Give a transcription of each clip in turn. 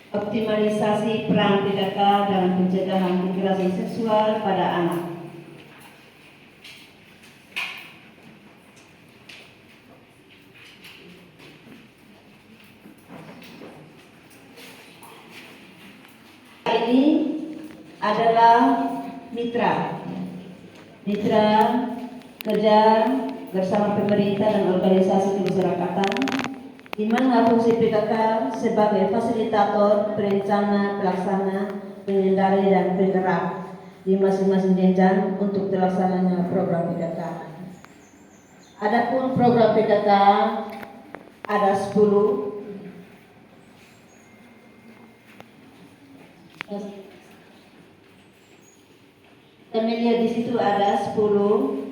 Optimalisasi peran PKK dalam pencegahan kekerasan seksual pada anak. Ini adalah mitra kerja bersama pemerintah dan organisasi kemasyarakatan, di mana fungsi PKK sebagai fasilitator, perencana, pelaksana, pengendali dan penggerak di masing-masing jenjang untuk terlaksananya program PKK. Adapun program PKK ada 10. Kami lihat di situ ada 10.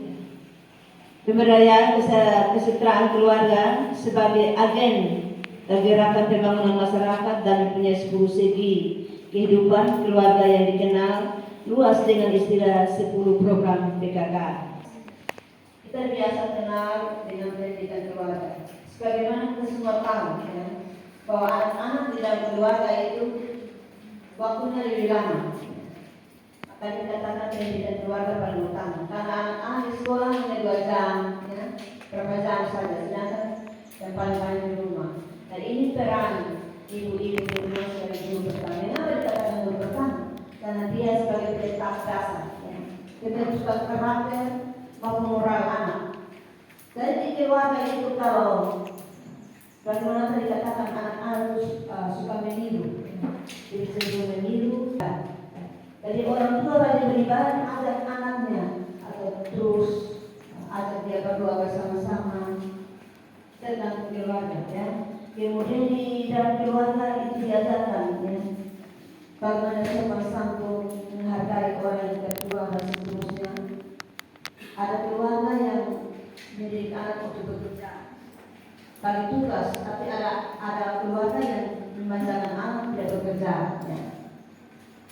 Pemberdayaan kesejahteraan keluarga sebagai agen gerakan pembangunan masyarakat dan punya 10 segi kehidupan keluarga yang dikenal luas dengan istilah 10 program PKK. Kita biasa kenal dengan pendidikan keluarga. Sebagaimana kita semua tahu ya, bahwa anak-anak di dalam keluarga itu waktunya lebih lama. Maka dikatakan pendidikan keluarga paling utama. Karena anak-anak di sekolah hanya 2 jam, ya, berapa jam saja, sedangkan yang paling banyak di rumah. Dan ini peran ibu-ibu di rumah sebagai guru pertama. Kenapa dikatakan guru pertama? Karena dia sebagai pencetak dasar, ya. Kita suka karakter maupun moral anak. Jadi di keluarga itu kalau bagaimana tadi dikatakan anak-anak suka meniru, jadi sebelum meniru. Jadi orang tua wajib beribadah ajak anaknya atau terus ajak dia berdoa bersama-sama tentang keluarga ya. Kemudian di dalam keluarga itu diajarkan ya, bagaimana sopan santun, menghargai orang yang tertua dan seterusnya. Ada keluarga yang mendidik anak untuk bekerja, bagi tugas, tapi ada keluarga yang memanjakan anak tidak bekerja ya.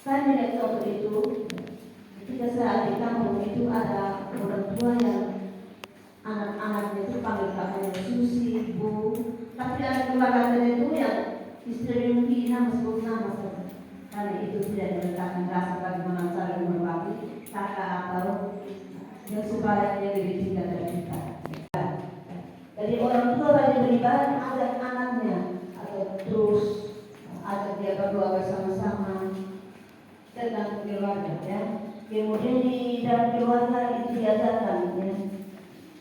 Saya melihat contoh itu, ketika saya di kampung itu ada orang tua yang anak-anaknya itu panggil kakaknya Susi, Bu, tapi ada keluarga tertentu yang istri menghina sebut nama saja. Karena itu tidak diletakkan rasa bagaimana cara berbagi kakak atau yang supaya dia lebih tinggal dari kita. Jadi orang tua wajib beribadah ajak anaknya atau terus ajak dia berdoa bersama-sama tentang keluarga ya. Kemudian di dalam keluarga itu diajarkan ya,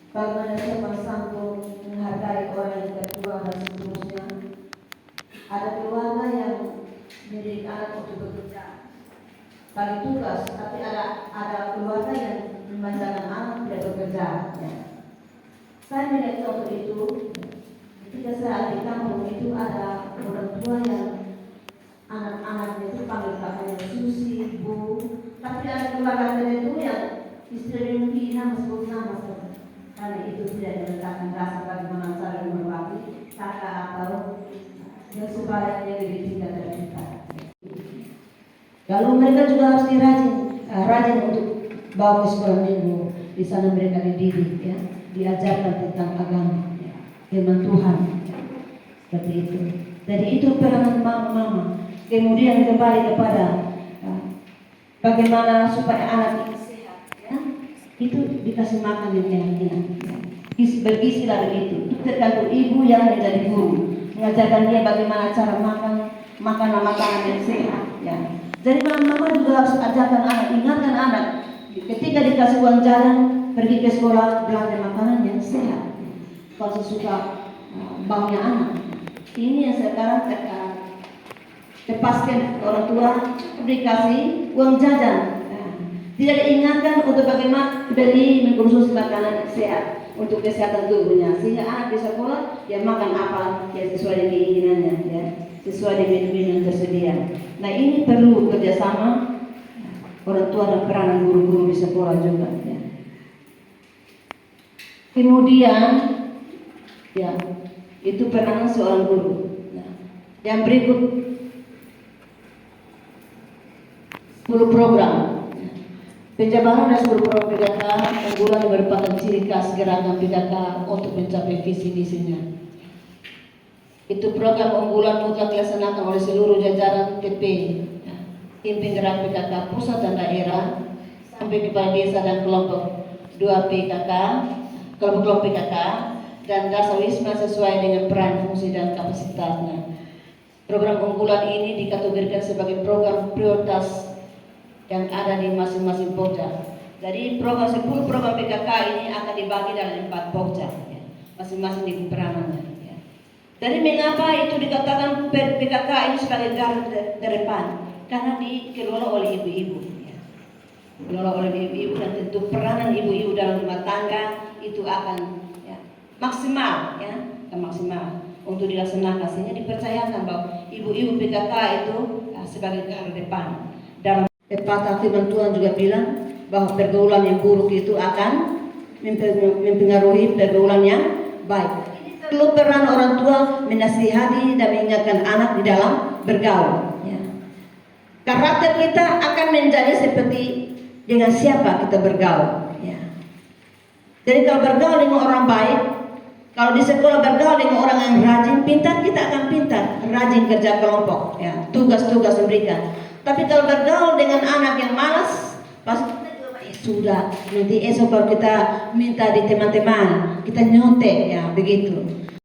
bagaimana sopan santun, menghargai orang yang tertua dan seterusnya. Ada keluarga yang mendidik anak untuk bekerja, bagi tugas, tapi ada keluarga yang memanjakan anak tidak bekerja ya. Saya melihat contoh itu, ketika saya di kampung itu ada orang tua yang anak-anaknya itu panggil kakaknya Susi, Bu, tapi ada keluarga tertentu yang istri menghina sebut nama saja. Karena itu tidak diletakkan rasa bagaimana cara berbagi kakak atau yang supaya dia lebih tinggal dari kita. Lalu mereka juga harus rajin untuk bawa ke sekolah minggu. Di sana mereka dididik ya, diajarkan tentang agama, ya, firman Tuhan, ya, seperti itu. Jadi itu peranan mama-mama. Kemudian kembali kepada bagaimana supaya anak ini sehat, ya, itu dikasih makan yang enak-enak, ya. Bergizilah begitu. Itu tergantung ibu yang menjadi guru, mengajarkan dia bagaimana cara makan makanan yang sehat, ya. Jadi mama juga harus ajarkan anak, ingatkan anak, ketika dikasih uang jalan pergi ke sekolah belanja makanan yang sehat. Kalau sesuka baunya anak, ini yang sekarang lepaskan orang tua dikasih uang jajan, tidak diingatkan untuk bagaimana beli mengkonsumsi makanan sehat untuk kesehatan tubuhnya, sehingga anak di sekolah dia makan apa yang sesuai dengan keinginannya, ya, sesuai dengan menu yang tersedia. Nah ini perlu kerjasama orang tua dan peranan guru-guru di sekolah juga, ya. Kemudian ya itu peranan seorang guru. Nah, yang berikut 10 program. Penjabaran dan 10 program PKK unggulan merupakan ciri khas gerakan PKK untuk mencapai visi misinya. Itu program unggulan mutlak dilaksanakan oleh seluruh jajaran TP, ya, tim penggerak PKK pusat dan daerah sampai kepada desa dan kelompok 2 PKK, kelompok PKK dan dasar wisma sesuai dengan peran, fungsi dan kapasitasnya. Program unggulan ini dikategorikan sebagai program prioritas yang ada di masing-masing Pokja. Jadi 10 program PKK ini akan dibagi dalam 4 Pokja, ya, masing-masing di peranannya. Ya. Jadi mengapa itu dikatakan PKK ini sebagai garda terdepan? Karena dikelola oleh ibu-ibu. Ya. Dikelola oleh ibu-ibu dan tentu peranan ibu-ibu dalam rumah tangga itu akan, ya, maksimal, ya, maksimal untuk dilaksanakan, sehingga dipercayakan bahwa ibu-ibu PKK itu, ya, sebagai garda depan. Dalam pepatah firman Tuhan juga bilang bahwa pergaulan yang buruk itu akan mempengaruhi pergaulan yang baik. Perlu peran orang tua menasihati dan mengingatkan anak di dalam bergaul. Ya. Karakter kita akan menjadi seperti dengan siapa kita bergaul. Ya. Jadi kalau bergaul dengan orang baik, kalau di sekolah bergaul dengan orang yang rajin, pintar, kita akan pintar, rajin kerja kelompok, ya, tugas-tugas diberikan. Tapi kalau bergaul dengan anak yang malas, pasti sudah nanti esok kalau kita minta di teman-teman, kita nyontek, ya, begitu.